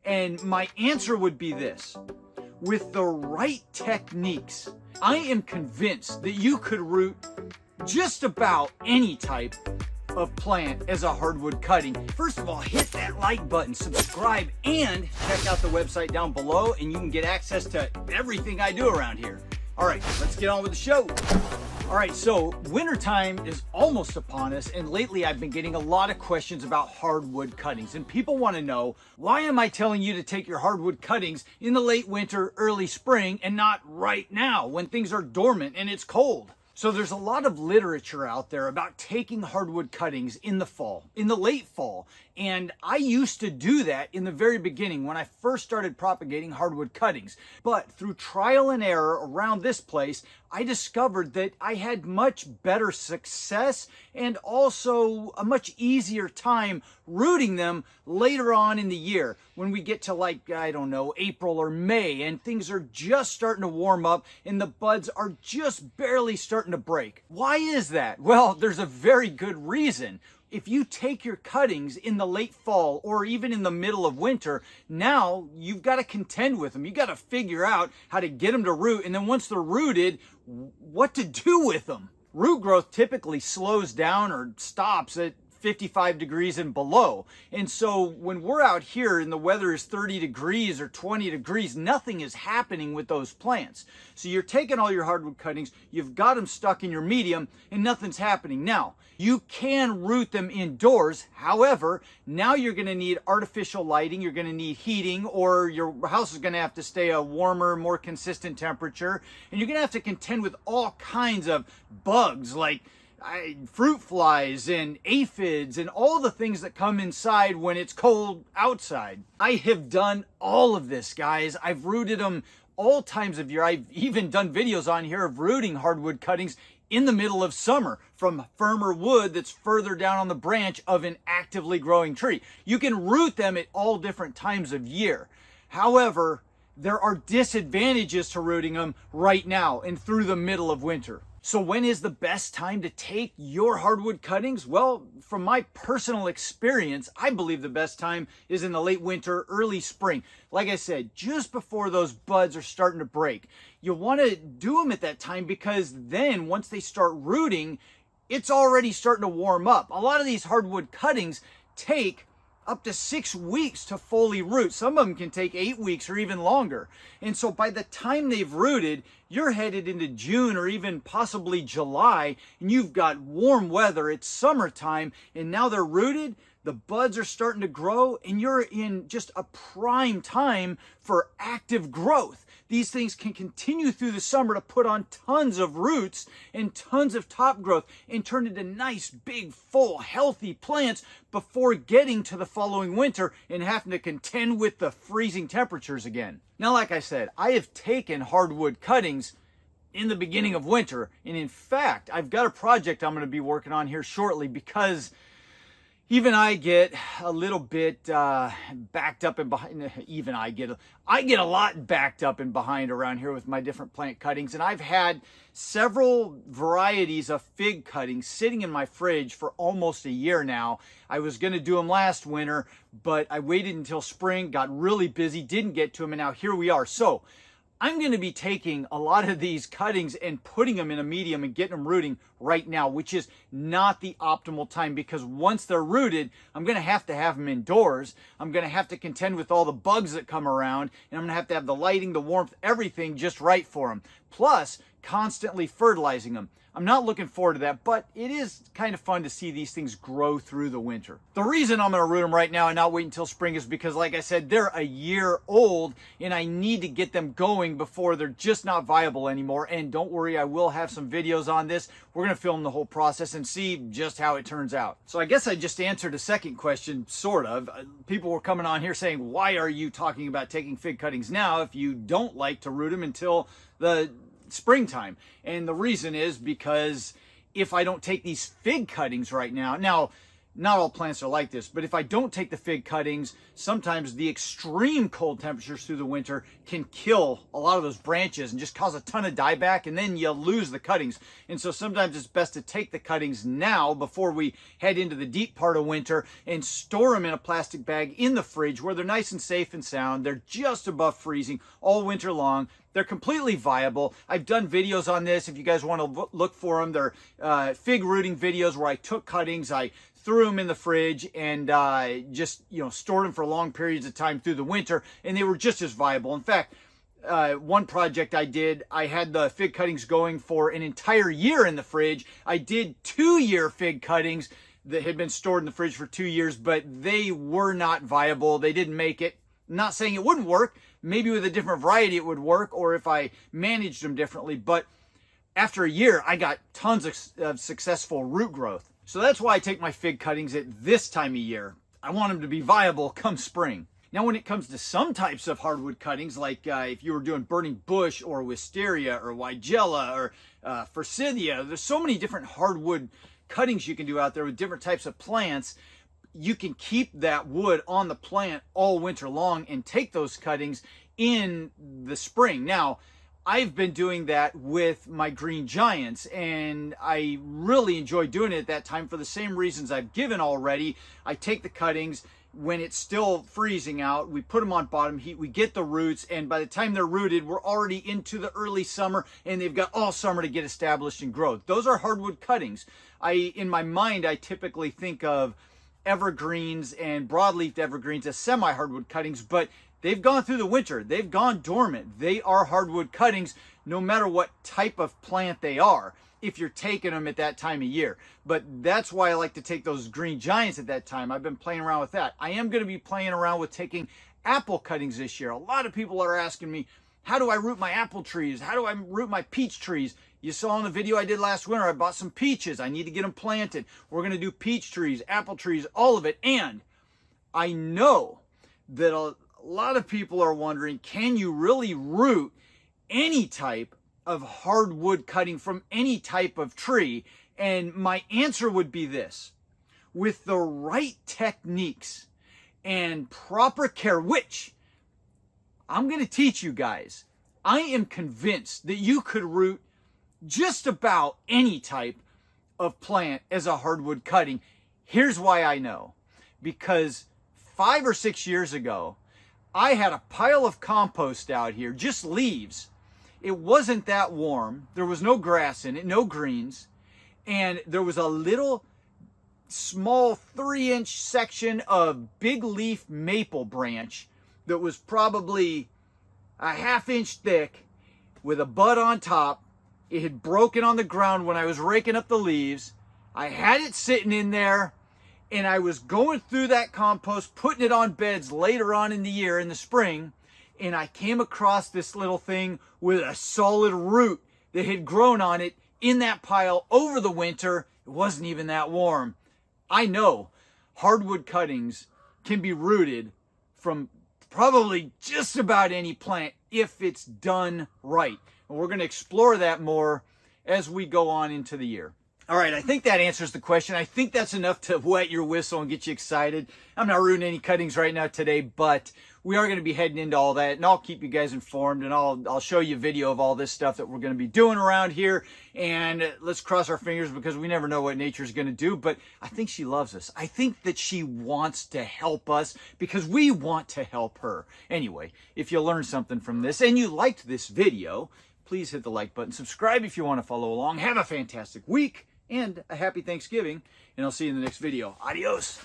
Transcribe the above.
And my answer would be this: with the right techniques, I am convinced that you could root just about any type of plant as a hardwood cutting. First of all, hit that like button, subscribe, and check out the website down below, and you can get access to everything I do around here. All right, let's get on with the show. All right, so wintertime is almost upon us, and lately I've been getting a lot of questions about hardwood cuttings, and people want to know, why am I telling you to take your hardwood cuttings in the late winter, early spring, and not right now when things are dormant and it's cold? So there's a lot of literature out there about taking hardwood cuttings in the fall, in the late fall. And I used to do that in the very beginning when I first started propagating hardwood cuttings. But through trial and error around this place, I discovered that I had much better success and also a much easier time rooting them later on in the year when we get to, like, I don't know, April or May, and things are just starting to warm up and the buds are just barely starting to break. Why is that? Well, there's a very good reason. If you take your cuttings in the late fall or even in the middle of winter, now you've got to contend with them. You got to figure out how to get them to root, and then once they're rooted, what to do with them. Root growth typically slows down or stops at 55 degrees and below. And so when we're out here and the weather is 30 degrees or 20 degrees, nothing is happening with those plants. So you're taking all your hardwood cuttings, you've got them stuck in your medium, and nothing's happening. Now, you can root them indoors. However, now you're going to need artificial lighting, you're going to need heating, or your house is going to have to stay a warmer, more consistent temperature, and you're going to have to contend with all kinds of bugs like fruit flies and aphids and all the things that come inside when it's cold outside. I have done all of this, guys. I've rooted them all times of year. I've even done videos on here of rooting hardwood cuttings in the middle of summer from firmer wood that's further down on the branch of an actively growing tree. You can root them at all different times of year. However, there are disadvantages to rooting them right now and through the middle of winter. So when is the best time to take your hardwood cuttings? Well, from my personal experience, I believe the best time is in the late winter, early spring. Like I said, just before those buds are starting to break. You want to do them at that time because then once they start rooting, it's already starting to warm up. A lot of these hardwood cuttings take up to 6 weeks to fully root. Some of them can take 8 weeks or even longer. And so by the time they've rooted, you're headed into June or even possibly July, and you've got warm weather, it's summertime, and now they're rooted, the buds are starting to grow, and you're in just a prime time for active growth. These things can continue through the summer to put on tons of roots and tons of top growth and turn into nice, big, full, healthy plants before getting to the following winter and having to contend with the freezing temperatures again. Now, like I said, I have taken hardwood cuttings in the beginning of winter, and in fact, I've got a project I'm going to be working on here shortly because even I get a little bit backed up and behind. I get a lot backed up and behind around here with my different plant cuttings, and I've had several varieties of fig cuttings sitting in my fridge for almost a year now. I was going to do them last winter, but I waited until spring, got really busy, didn't get to them, and now here we are. So I'm going to be taking a lot of these cuttings and putting them in a medium and getting them rooting right now, which is not the optimal time because once they're rooted, I'm going to have them indoors. I'm going to have to contend with all the bugs that come around, and I'm going to have the lighting, the warmth, everything just right for them. Plus, constantly fertilizing them. I'm not looking forward to that, but it is kind of fun to see these things grow through the winter. The reason I'm going to root them right now and not wait until spring is because, like I said, they're a year old and I need to get them going before they're just not viable anymore. And don't worry, I will have some videos on this. We're going to film the whole process and see just how it turns out. So I guess I just answered a second question, sort of. People were coming on here saying, why are you talking about taking fig cuttings now if you don't like to root them until the springtime? And the reason is because if I don't take these fig cuttings right now, not all plants are like this, but if I don't take the fig cuttings, sometimes the extreme cold temperatures through the winter can kill a lot of those branches and just cause a ton of dieback, and then you lose the cuttings. And so sometimes it's best to take the cuttings now before we head into the deep part of winter and store them in a plastic bag in the fridge where they're nice and safe and sound. They're just above freezing all winter long. They're completely viable. I've done videos on this if you guys want to look for them. They're fig rooting videos where I took cuttings, I threw them in the fridge and just, stored them for long periods of time through the winter, and they were just as viable. In fact, one project I did, I had the fig cuttings going for an entire year in the fridge. I did 2-year fig cuttings that had been stored in the fridge for 2 years, but they were not viable. They didn't make it. I'm not saying it wouldn't work. Maybe with a different variety it would work, or if I managed them differently. But after a year, I got tons of successful root growth. So that's why I take my fig cuttings at this time of year. I want them to be viable come spring. Now, when it comes to some types of hardwood cuttings, like if you were doing burning bush or wisteria or weigela or forsythia, there's so many different hardwood cuttings you can do out there with different types of plants. You can keep that wood on the plant all winter long and take those cuttings in the spring. Now, I've been doing that with my green giants, and I really enjoy doing it at that time for the same reasons I've given already. I take the cuttings when it's still freezing out, we put them on bottom heat, we get the roots, and by the time they're rooted, we're already into the early summer, and they've got all summer to get established and grow. Those are hardwood cuttings. In my mind, I typically think of evergreens and broadleaf evergreens as semi-hardwood cuttings, but they've gone through the winter. They've gone dormant. They are hardwood cuttings no matter what type of plant they are, if you're taking them at that time of year. But that's why I like to take those green giants at that time. I've been playing around with that. I am going to be playing around with taking apple cuttings this year. A lot of people are asking me, how do I root my apple trees? How do I root my peach trees? You saw in the video I did last winter, I bought some peaches. I need to get them planted. We're going to do peach trees, apple trees, all of it. And I know that a lot of people are wondering, can you really root any type of hardwood cutting from any type of tree? And my answer would be this: with the right techniques and proper care, which I'm going to teach you guys, I am convinced that you could root just about any type of plant as a hardwood cutting. Here's why I know. Because 5 or 6 years ago, I had a pile of compost out here, just leaves. It wasn't that warm. There was no grass in it, no greens. And there was a little small 3-inch section of big leaf maple branch that was probably a 1/2 inch thick with a bud on top. It had broken on the ground when I was raking up the leaves. I had it sitting in there, and I was going through that compost, putting it on beds later on in the year, in the spring, and I came across this little thing with a solid root that had grown on it in that pile over the winter. It wasn't even that warm. I know hardwood cuttings can be rooted from probably just about any plant if it's done right. And we're going to explore that more as we go on into the year. All right, I think that answers the question. I think that's enough to wet your whistle and get you excited. I'm not rooting any cuttings right now today, but we are going to be heading into all that, and I'll keep you guys informed, and I'll show you a video of all this stuff that we're going to be doing around here. And let's cross our fingers, because we never know what nature's going to do, but I think she loves us. I think that she wants to help us because we want to help her. Anyway, if you learned something from this and you liked this video, please hit the like button. Subscribe if you want to follow along. Have a fantastic week and a happy Thanksgiving, and I'll see you in the next video. Adios.